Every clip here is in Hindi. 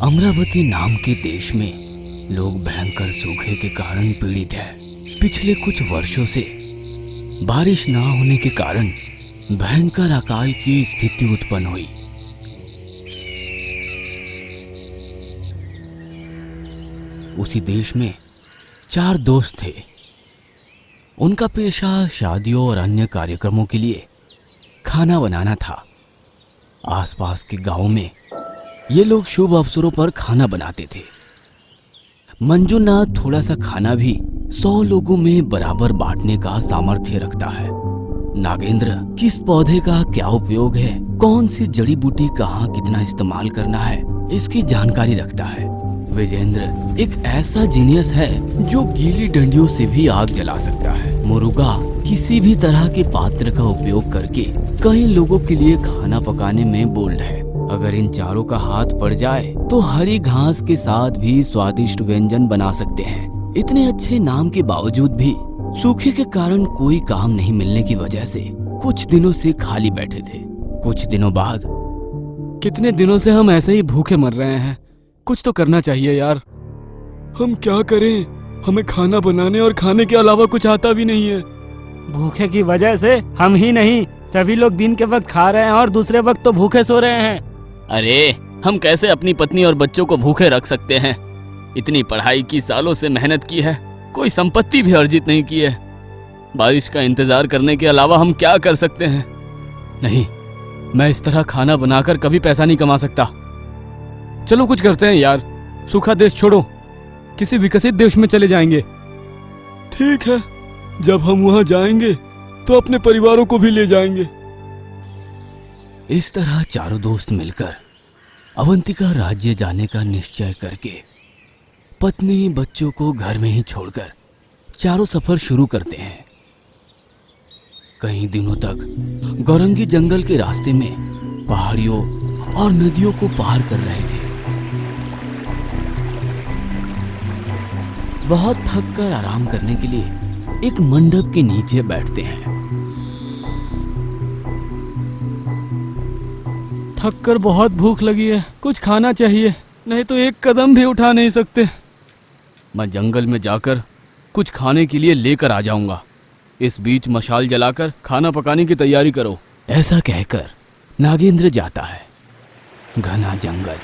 अमरावती नाम के देश में लोग भयंकर सूखे के कारण पीड़ित हैं। पिछले कुछ वर्षों से बारिश ना होने के कारण भयंकर अकाल की स्थिति उत्पन्न हुई। उसी देश में 4 दोस्त थे। उनका पेशा शादियों और अन्य कार्यक्रमों के लिए खाना बनाना था। आसपास के गांव में ये लोग शुभ अवसरों पर खाना बनाते थे। मंजूनाथ थोड़ा सा खाना भी 100 लोगों में बराबर बांटने का सामर्थ्य रखता है। नागेंद्र किस पौधे का क्या उपयोग है, कौन सी जड़ी बूटी कहाँ कितना इस्तेमाल करना है, इसकी जानकारी रखता है। विजेंद्र एक ऐसा जीनियस है जो गीली डंडियों से भी आग जला सकता है। मुरुगा किसी भी तरह के पात्र का उपयोग करके कई लोगों के लिए खाना पकाने में बोल्ड है। अगर इन चारों का हाथ पड़ जाए तो हरी घास के साथ भी स्वादिष्ट व्यंजन बना सकते हैं। इतने अच्छे नाम के बावजूद भी सूखे के कारण कोई काम नहीं मिलने की वजह से कुछ दिनों से खाली बैठे थे। कुछ दिनों बाद, कितने दिनों से हम ऐसे ही भूखे मर रहे हैं, कुछ तो करना चाहिए यार। हम क्या करें, हमें खाना बनाने और खाने के अलावा कुछ आता भी नहीं है। भूखे की वजह से हम ही नहीं, सभी लोग दिन के वक्त खा रहे हैं और दूसरे वक्त तो भूखे सो रहे हैं। अरे हम कैसे अपनी पत्नी और बच्चों को भूखे रख सकते हैं? इतनी पढ़ाई की, सालों से मेहनत की है, कोई संपत्ति भी अर्जित नहीं की है। बारिश का इंतजार करने के अलावा हम क्या कर सकते हैं? नहीं, मैं इस तरह खाना बनाकर कभी पैसा नहीं कमा सकता। चलो कुछ करते हैं यार, सूखा देश छोड़ो, किसी विकसित देश में चले जाएंगे। ठीक है, जब हम वहां जाएंगे तो अपने परिवारों को भी ले जाएंगे। इस तरह चारों दोस्त मिलकर अवंतिका राज्य जाने का निश्चय करके पत्नी बच्चों को घर में ही छोड़कर चारों सफर शुरू करते हैं। कई दिनों तक गौरंगी जंगल के रास्ते में पहाड़ियों और नदियों को पार कर रहे थे। बहुत थक कर आराम करने के लिए एक मंडप के नीचे बैठते हैं। थक कर बहुत भूख लगी है, कुछ खाना चाहिए, नहीं तो एक कदम भी उठा नहीं सकते। मैं जंगल में जाकर कुछ खाने के लिए लेकर आ जाऊंगा। इस बीच मशाल जलाकर खाना पकाने की तैयारी करो। ऐसा कहकर नागेंद्र जाता है। घना जंगल,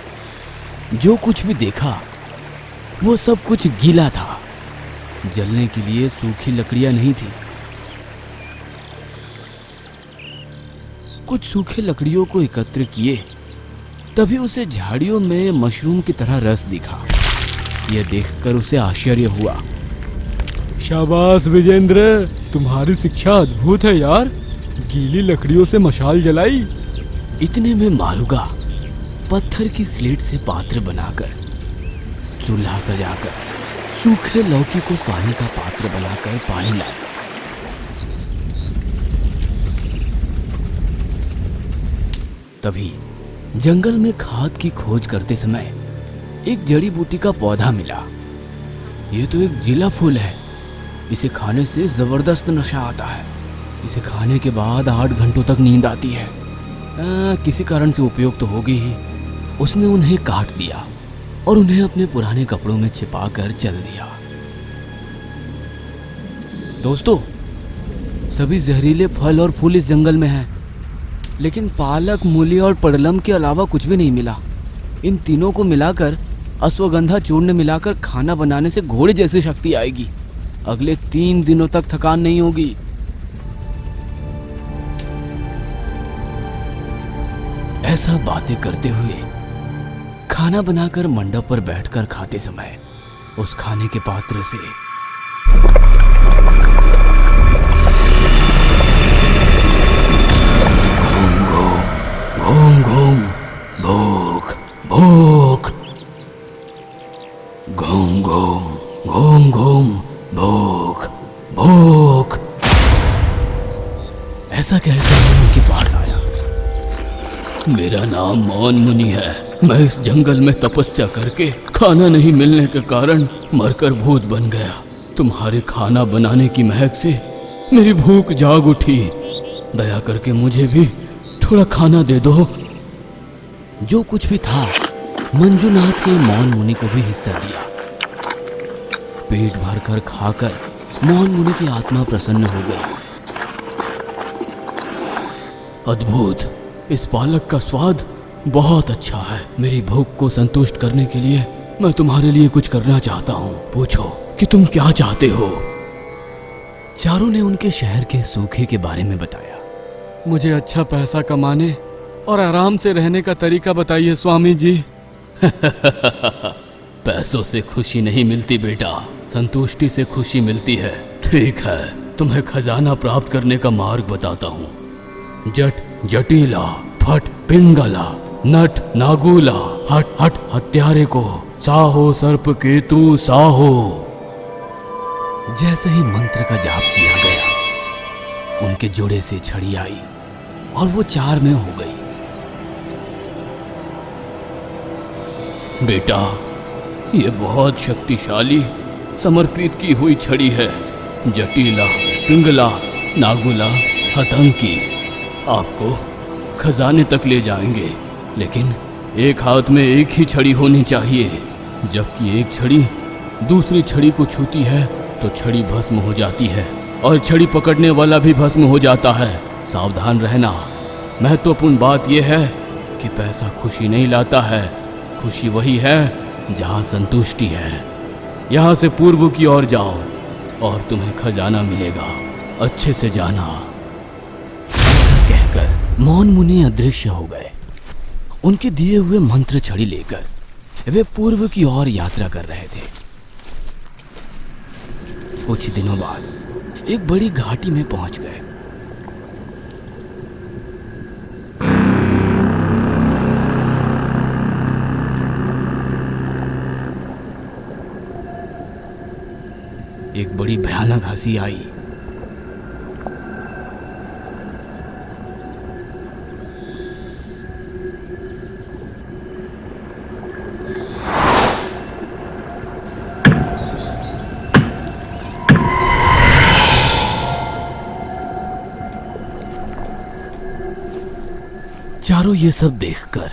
जो कुछ भी देखा वो सब कुछ गीला था। जलने के लिए सूखी लकड़ियां नहीं थी। कुछ सूखे लकड़ियों को एकत्र किए, तभी उसे झाड़ियों में मशरूम की तरह रस दिखा। यह देखकर उसे आश्चर्य हुआ। शाबाश विजेंद्र, तुम्हारी शिक्षा अद्भुत है यार। गीली लकड़ियों से मशाल जलाई। इतने में मारुगा पत्थर की स्लेट से पात्र बनाकर, चूल्हा सजाकर, सूखे लौकी को पानी का पात्र बनाकर पानी लाया। तभी जंगल में खाद की खोज करते समय एक जड़ी बूटी का पौधा मिला। ये तो एक जिला फूल है। इसे खाने से जबरदस्त नशा आता है। इसे खाने के बाद 8 घंटों तक नींद आती है। किसी कारण से उपयोग तो होगी ही। उसने उन्हें काट दिया और उन्हें अपने पुराने कपड़ों में छिपा कर चल दिया। दोस्तों, सभी जहरीले फल और फूल इस जंगल में हैं, लेकिन पालक, मूली और पडलम के अलावा कुछ भी नहीं मिला। इन तीनों को मिलाकर अश्वगंधा चूर्ण मिलाकर खाना बनाने से घोड़े जैसी शक्ति आएगी। अगले 3 दिनों तक थकान नहीं होगी। ऐसा बातें करते हुए खाना बनाकर मंडप पर बैठकर खाते समय उस खाने के पात्र से घूम घूम भूख भूख, घूम घूम भूख भूख, ऐसा कहकर मैं उनके पास आया। मेरा नाम मौन मुनि है। मैं इस जंगल में तपस्या करके खाना नहीं मिलने के कारण मरकर भूत बन गया। तुम्हारे खाना बनाने की महक से मेरी भूख जाग उठी। दया करके मुझे भी थोड़ा खाना दे दो। जो कुछ भी था मंजुनाथ ने मौन मुनि को भी हिस्सा दिया। पेट भरकर खाकर मौन मुनि की आत्मा प्रसन्न हो गई। अद्भुत, इस पालक का स्वाद बहुत अच्छा है। मेरी भूख को संतुष्ट करने के लिए मैं तुम्हारे लिए कुछ करना चाहता हूँ। पूछो कि तुम क्या चाहते हो। चारों ने उनके शहर के सूखे के बारे में बताया। मुझे अच्छा पैसा कमाने और आराम से रहने का तरीका बताइए स्वामी जी। पैसों से खुशी नहीं मिलती बेटा, संतुष्टि से खुशी मिलती है। ठीक है, तुम्हें खजाना प्राप्त करने का मार्ग बताता हूँ। जट जटिला, फट पिंगला, नट नागुला, हट हट हत्यारे को, साहो सर्प केतु साहो। जैसे ही मंत्र का जाप किया गया, उनके जोड़े से छड़ी आई और वो 4 में हो गई। बेटा, ये बहुत शक्तिशाली समर्पित की हुई छड़ी है। जटिला, पिंगला, नागुला, हतंकी आपको खजाने तक ले जाएंगे, लेकिन एक हाथ में एक ही छड़ी होनी चाहिए। जबकि एक छड़ी दूसरी छड़ी को छूती है तो छड़ी भस्म हो जाती है और छड़ी पकड़ने वाला भी भस्म हो जाता है। सावधान रहना। महत्वपूर्ण बात यह है कि पैसा खुशी नहीं लाता है। खुशी वही है जहाँ संतुष्टि है। यहाँ से पूर्व की ओर जाओ और तुम्हें खजाना मिलेगा। अच्छे से जाना। ऐसा कहकर मौन मुनि अदृश्य हो गए। उनके दिए हुए मंत्र छड़ी लेकर वे पूर्व की ओर यात्रा कर रहे थे। कुछ दिनों बाद एक बड़ी घाटी में पहुंच गए। एक बड़ी भयानक हंसी आई। चारों ये सब देखकर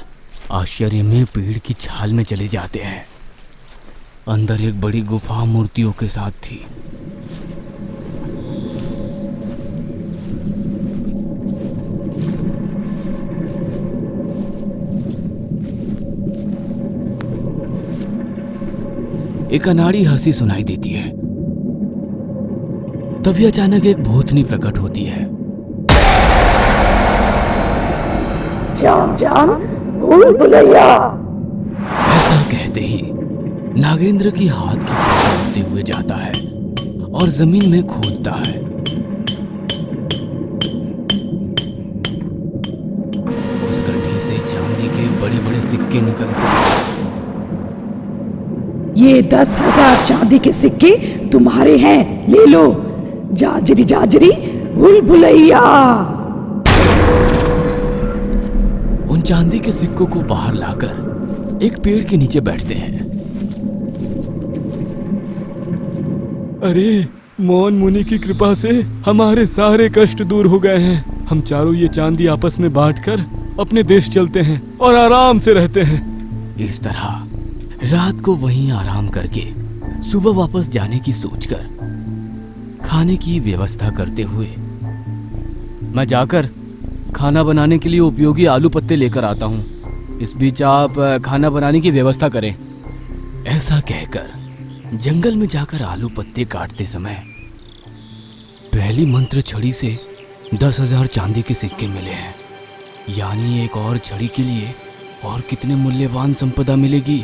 आश्चर्य में पेड़ की छाल में चले जाते हैं। अंदर एक बड़ी गुफा मूर्तियों के साथ थी। एक अनाड़ी हंसी सुनाई देती है। तभी अचानक एक भूतनी प्रकट होती है। जाम जाम भूल भुलैया। ऐसा कहते ही नागेंद्र की हाथ की छड़ी होते हुए जाता है और जमीन में खोदता है। उस गड्ढे से चांदी के बड़े बड़े सिक्के निकलते हैं। ये 10,000 चांदी के सिक्के तुम्हारे हैं, ले लो। जाजरी जाजरी भूल भुलैया। उन चांदी के सिक्कों को बाहर लाकर एक पेड़ के नीचे बैठते हैं। अरे, मौन मुनि की कृपा से हमारे सारे कष्ट दूर हो गए हैं। हम चारों ये चांदी आपस में बांटकर अपने देश चलते हैं और आराम से रहते हैं। इस तरह रात को वहीं आराम करके सुबह वापस जाने की सोचकर खाने की व्यवस्था करते हुए मैं जाकर खाना बनाने के लिए उपयोगी आलू पत्ते लेकर आता हूँ। इस बीच आप खाना बनाने की व्यवस्था करें। ऐसा कहकर जंगल में जाकर आलू पत्ते काटते समय पहली मंत्र छड़ी से 10,000 चांदी के सिक्के मिले हैं। यानी एक और छड़ी के लिए और कितने मूल्यवान संपदा मिलेगी।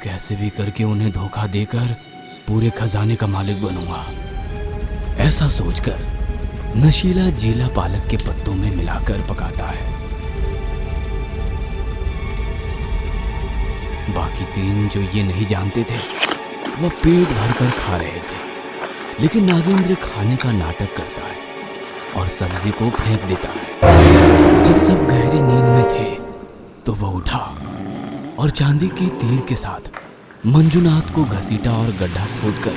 कैसे भी करके उन्हें धोखा देकर पूरे खजाने का मालिक बनूंगा। ऐसा सोचकर नशीला जीला पालक के पत्तों में मिलाकर पकाता है। बाकी 3 जो ये नहीं जानते थे वह पेट भरकर खा रहे थे, लेकिन नागेंद्र खाने का नाटक करता है और सब्जी को फेंक देता है। जब सब गहरी नींद में थे तो वह उठा और चांदी के तीर के साथ मंजुनाथ को घसीटा और गड्ढा खोदकर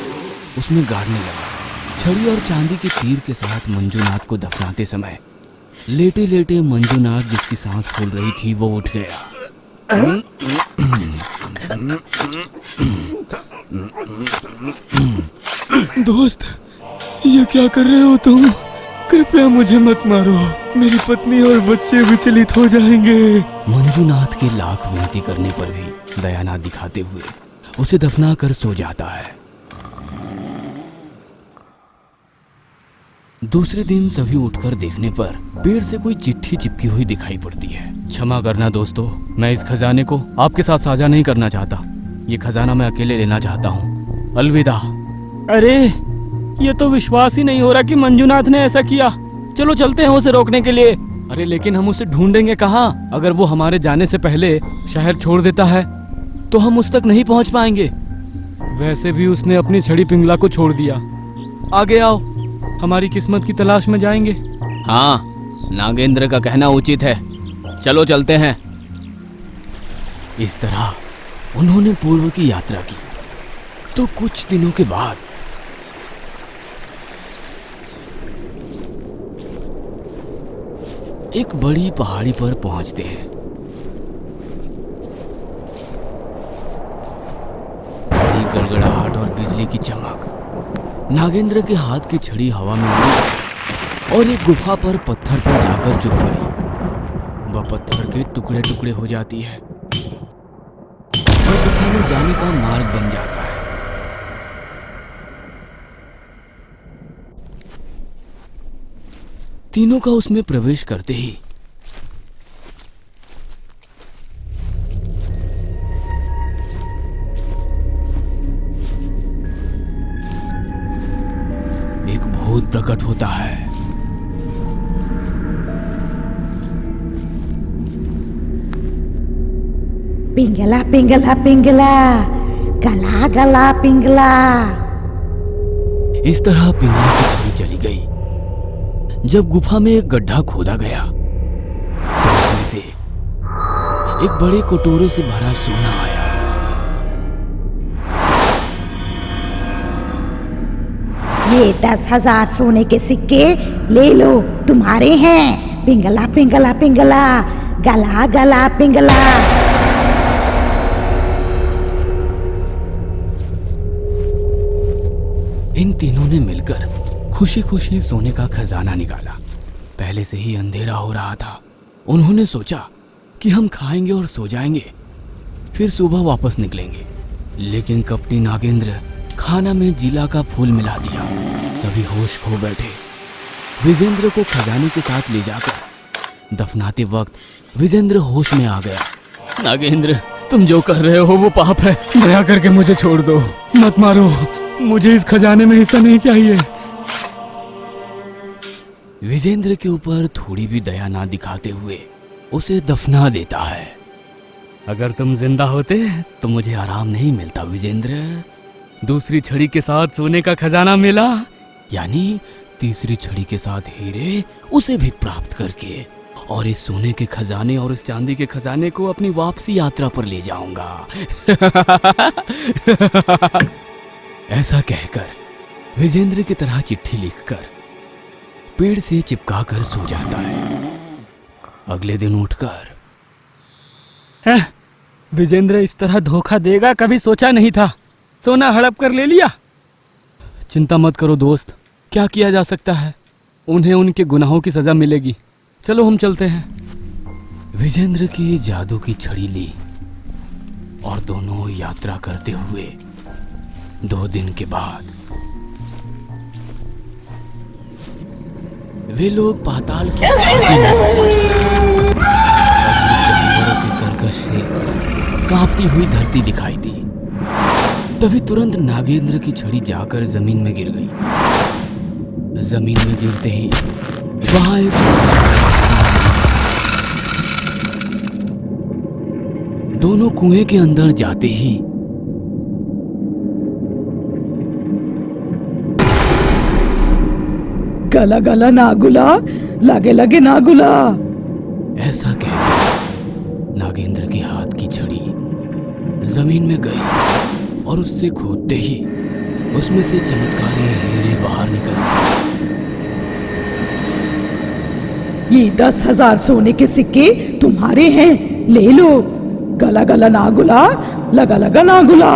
उसमें गाड़ने लगा। छड़ी और चांदी के तीर के साथ मंजुनाथ को दफनाते समय लेटे लेटे मंजुनाथ जिसकी सांस फूल रही थी वो उठ गया। दोस्त, ये क्या कर रहे हो तुम? कृपया मुझे मत मारो, मेरी पत्नी और बच्चे विचलित हो जाएंगे। मंजूनाथ की लाख विनती करने पर भी दया ना दिखाते हुए उसे दफना कर सो जाता है। दूसरे दिन सभी उठकर देखने पर पेड़ से कोई चिट्ठी चिपकी हुई दिखाई पड़ती है। क्षमा करना दोस्तों, मैं इस खजाने को आपके साथ साझा नहीं करना चाहता। ये खजाना मैं अकेले लेना चाहता हूँ। अलविदा। अरे ये तो विश्वास ही नहीं हो रहा कि मंजूनाथ ने ऐसा किया। चलो चलते हैं उसे रोकने के लिए। अरे लेकिन हम उसे ढूंढेंगे कहाँ? अगर वो हमारे जाने से पहले शहर छोड़ देता है तो हम उस तक नहीं पहुंच पाएंगे। वैसे भी उसने अपनी छड़ी पिंगला को छोड़ दिया। आगे आओ, हमारी किस्मत की तलाश में जाएंगे। हाँ, नागेंद्र का कहना उचित है, चलो चलते हैं। इस तरह उन्होंने पूर्व की यात्रा की। तो कुछ दिनों के बाद एक बड़ी पहाड़ी पर पहुंचते हैं। बड़ी गड़गड़ाहट और बिजली की चमक। नागेंद्र के हाथ की छड़ी हवा में उड़ी और एक गुफा पर पत्थर पर जाकर चुप गई। वह पत्थर के टुकड़े टुकड़े हो जाती है और गुफा में जाने का मार्ग बन जाता है। तीनों का उसमें प्रवेश करते ही एक भूत प्रकट होता है। पिंगला पिंगला पिंगला, गला गला पिंगला। इस तरह पिंगला की छड़ी चली गई। जब गुफा में एक गड्ढा खोदा गया तो उसमें से एक बड़े कटोरे से भरा सोना आया। ये 10,000 सोने के सिक्के ले लो, तुम्हारे हैं। पिंगला पिंगला पिंगला, गला गला पिंगला। इन तीनों ने मिलकर खुशी खुशी सोने का खजाना निकाला। पहले से ही अंधेरा हो रहा था। उन्होंने सोचा कि हम खाएंगे और सो जाएंगे, फिर सुबह वापस निकलेंगे। लेकिन कपटी नागेंद्र खाना में जीला का फूल मिला दिया। सभी होश खो बैठे। विजेंद्र को खजाने के साथ ले जाकर दफनाते वक्त विजेंद्र होश में आ गया। नागेंद्र, तुम जो कर रहे हो वो पाप है। दया करके मुझे छोड़ दो, मत मारो। मुझे इस खजाने में हिस्सा नहीं चाहिए। विजेंद्र के ऊपर थोड़ी भी दया ना दिखाते हुए उसे दफना देता है। अगर तुम जिंदा होते तो मुझे आराम नहीं मिलता विजेंद्र। दूसरी छड़ी के साथ सोने का खजाना मिला, यानी तीसरी छड़ी के साथ हीरे उसे भी प्राप्त करके और इस सोने के खजाने और इस चांदी के खजाने को अपनी वापसी यात्रा पर ले जाऊंगा। ऐसा कहकर विजेंद्र की तरह चिट्ठी लिखकर पेड़ से चिपका कर सो जाता है। अगले दिन उठकर विजेंद्र इस तरह धोखा देगा कभी सोचा नहीं था। सोना हड़प कर ले लिया। चिंता मत करो दोस्त, क्या किया जा सकता है। उन्हें उनके गुनाहों की सजा मिलेगी। चलो हम चलते हैं। विजेंद्र की जादू की छड़ी ली और दोनों यात्रा करते हुए 2 दिन के बाद वे लोग पाताल की घाटी में पहुंच गए। जानवरों के कर्कश से कांपती हुई धरती दिखाई दी। तभी तुरंत नागेंद्र की छड़ी जाकर जमीन में गिर गई। जमीन में गिरते ही वहां एक दोनों कुएं के अंदर जाते ही गला गला नागुला, लगे लगे नागुला। ऐसा कहकर नागेंद्र के हाथ की छड़ी जमीन में गई और उससे खोदते ही उसमें से चमत्कारी हीरे बाहर निकल गए। ये 10,000 सोने के सिक्के तुम्हारे हैं, ले लो। गला गला नागुला, लगा लगा नागुला।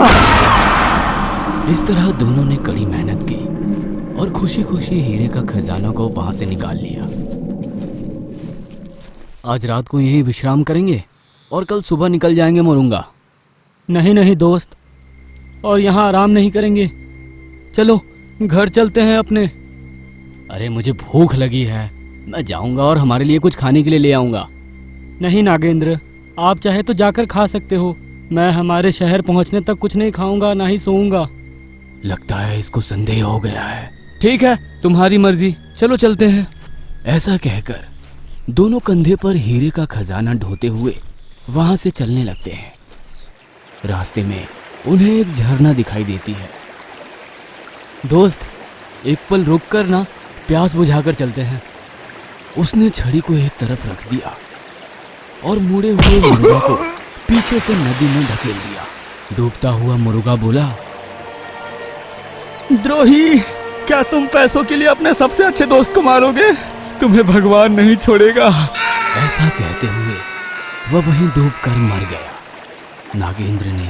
इस तरह दोनों ने कड़ी मेहनत की और खुशी खुशी हीरे का खजाना को वहां से निकाल लिया। आज रात को यहीं विश्राम करेंगे और कल सुबह निकल जाएंगे मोरूंगा। नहीं नहीं दोस्त, और यहाँ आराम नहीं करेंगे। चलो घर चलते हैं अपने। अरे मुझे भूख लगी है, मैं जाऊंगा और हमारे लिए कुछ खाने के लिए ले आऊंगा। नहीं नागेंद्र, आप चाहे तो जाकर खा सकते हो। मैं हमारे शहर पहुँचने तक कुछ नहीं खाऊंगा, ना ही सोऊंगा। लगता है इसको संदेह हो गया है। ठीक है, तुम्हारी मर्जी, चलो चलते हैं। ऐसा कहकर दोनों कंधे पर हीरे का खजाना ढोते हुए वहां से चलने लगते हैं। रास्ते में उन्हें एक झरना दिखाई देती है। दोस्त, एक पल रुक कर ना प्यास बुझाकर चलते हैं। उसने छड़ी को एक तरफ रख दिया और मुड़े हुए मुर्गा को पीछे से नदी में धकेल दिया। डूबता हुआ मुर्गा बोला, द्रोही, क्या तुम पैसों के लिए अपने सबसे अच्छे दोस्त को मारोगे? तुम्हें भगवान नहीं छोड़ेगा। ऐसा कहते हुए वह वहीं डूबकर मर गया। नागेंद्र ने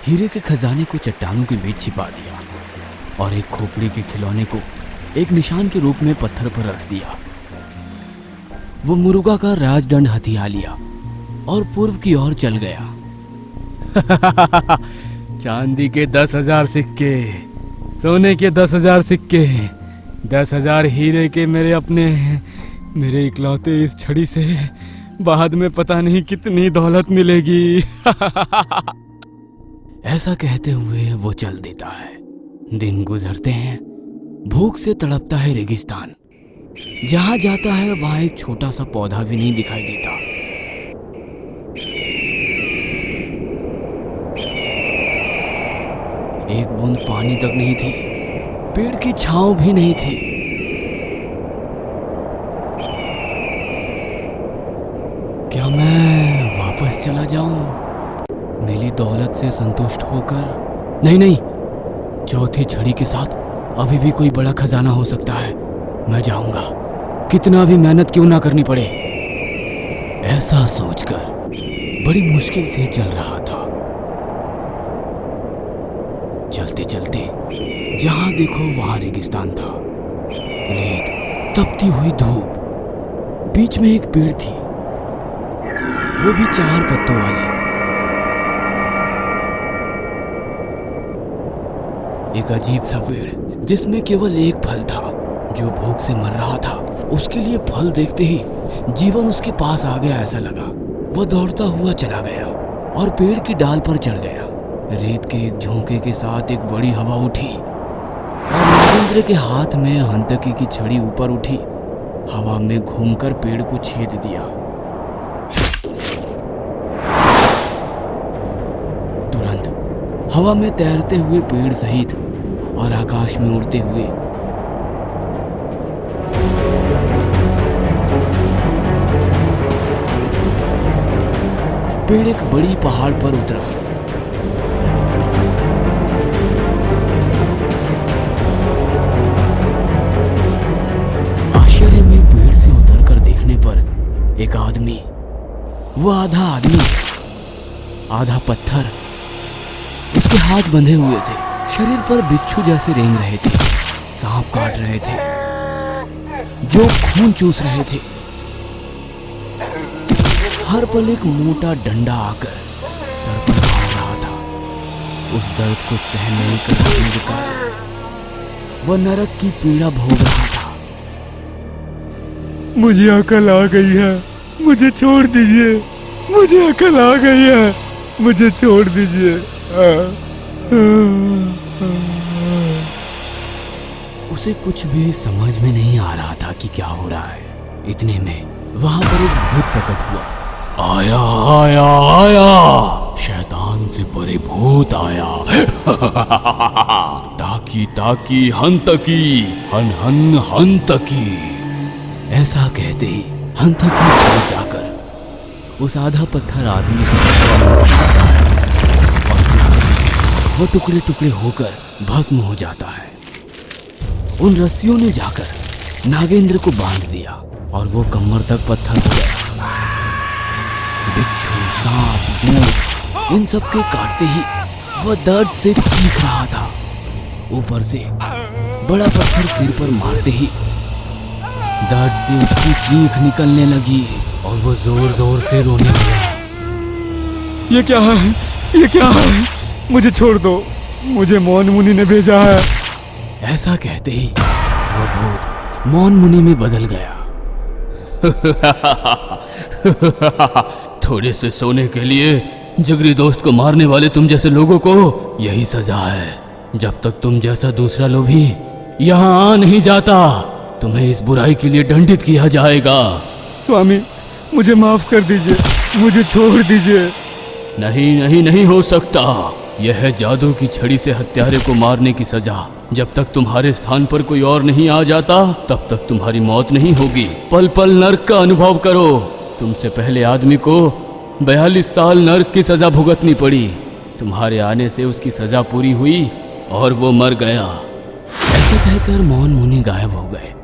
हीरे के खजाने को चट्टानों के बीच छिपा दिया और एक खोपड़ी के खिलौने को एक निशान के रूप में पत्थर पर रख दिया। वो मुर्गा का राजदंड हथिया लिया और पूर्व की ओर चल गया। चांदी के 10,000 सिक्के, सोने के 10,000 सिक्के, 10,000 हीरे के मेरे अपने, मेरे इकलौते इस छड़ी से बाद में पता नहीं कितनी दौलत मिलेगी। ऐसा कहते हुए वो चल देता है। दिन गुजरते हैं। भूख से तड़पता है रेगिस्तान। जहां जाता है वहां एक छोटा सा पौधा भी नहीं दिखाई देता। एक बूंद पानी तक नहीं थी, पेड़ की छांव भी नहीं थी। क्या मैं वापस चला जाऊं मिली दौलत से संतुष्ट होकर? नहीं नहीं, चौथी छड़ी के साथ अभी भी कोई बड़ा खजाना हो सकता है। मैं जाऊंगा, कितना भी मेहनत क्यों ना करनी पड़े। ऐसा सोचकर बड़ी मुश्किल से चल रहा था। चलते चलते जहां देखो वहां रेगिस्तान था, रेत, तपती हुई धूप। बीच में एक पेड़ थी, वो भी 4 पत्तों वाली। एक अजीब सा पेड़ जिसमें केवल एक फल था। जो भूख से मर रहा था, उसके लिए फल देखते ही जीवन उसके पास आ गया ऐसा लगा। वह दौड़ता हुआ चला गया और पेड़ की डाल पर चढ़ गया। रेत के एक झोंके के साथ एक बड़ी हवा उठी और नागेंद्र के हाथ में हंतकी की छड़ी ऊपर उठी, हवा में घूमकर पेड़ को छेद दिया। तुरंत हवा में तैरते हुए पेड़ सहित और आकाश में उड़ते हुए पेड़ एक बड़ी पहाड़ पर उतरा। आश्चर्य में पेड़ से उतरकर देखने पर एक आदमी, वो आधा आदमी आधा पत्थर, उसके हाथ बंधे हुए थे, शरीर पर बिच्छू जैसे रेंग रहे थे, सांप काट रहे थे, जो खून चूस रहे थे। हर पल एक मोटा डंडा आकर सर पर मार रहा था। उस दर्द को सहन नहीं कर वह नरक की पीड़ा भोग रहा था। मुझे अकल आ गई है, मुझे छोड़ दीजिए। मुझे अकल आ गई है, मुझे छोड़ दीजिए। उसे कुछ भी समझ में नहीं आ रहा था कि क्या हो रहा है। इतने में वहां पर एक भूत प्रकट हुआ। आया आया आया, शैतान से परे भूत आया। ताकी ताकी हंतकी, हन हन हंतकी। ऐसा कहते ही हंतकी चल जाकर उस आधा पत्थर आदमी को वो टुकड़े टुकड़े होकर भस्म हो जाता है। उन रस्सियों ने जाकर नागेंद्र को बांध दिया और वो कमर तक पत्थर हो गया। बिच्छू, सांप, भूत इन सब के काटते ही वह दर्द से चीख रहा था। ऊपर से बड़ा पत्थर सिर पर मारते ही दर्द से उसकी चीख निकलने लगी और वो जोर जोर से रोने लगा। ये क्या है? ये क्या है? मुझे छोड़ दो, मुझे मौन मुनि ने भेजा है। ऐसा कहते ही वो भूत मौन मुनि में बदल गया। थोड़े से सोने के लिए जिगरी दोस्त को मारने वाले तुम जैसे लोगों को यही सजा है। जब तक तुम जैसा दूसरा लोभी यहाँ आ नहीं जाता, तुम्हें इस बुराई के लिए दंडित किया जाएगा। स्वामी, मुझे माफ कर दीजिए, मुझे छोड़ दीजिए। नहीं नहीं नहीं हो सकता। यह है जादू की छड़ी से हत्यारे को मारने की सजा। जब तक तुम्हारे स्थान पर कोई और नहीं आ जाता, तब तक तुम्हारी मौत नहीं होगी। पल पल नर्क का अनुभव करो। तुमसे पहले आदमी को 42 साल नर्क की सजा भुगतनी पड़ी। तुम्हारे आने से उसकी सजा पूरी हुई और वो मर गया। ऐसे कहकर मौन मुनि गायब हो गए।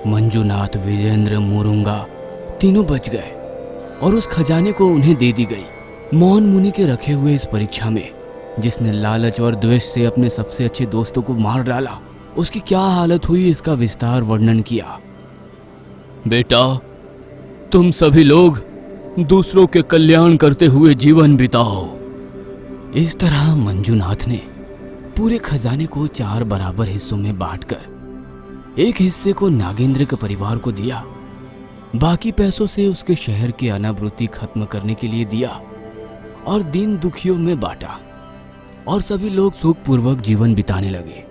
मंजुनाथ, विजेंद्र, मुरुंगा तीनों बच गए और उस खजाने को उन्हें दे दी गई। मौन मुनि के रखे हुए इस परीक्षा में जिसने लालच और द्वेष से अपने सबसे अच्छे दोस्तों को मार डाला, उसकी क्या हालत हुई इसका विस्तार वर्णन किया। बेटा, तुम सभी लोग दूसरों के कल्याण करते हुए जीवन बिताओ। इस तरह मंजुनाथ ने पूरे खजाने को 4 बराबर हिस्सों में बांटकर एक हिस्से को नागेंद्र के परिवार को दिया, बाकी पैसों से उसके शहर की अनावृत्ति खत्म करने के लिए दिया और दीन दुखियों में बांटा और सभी लोग सुखपूर्वक जीवन बिताने लगे।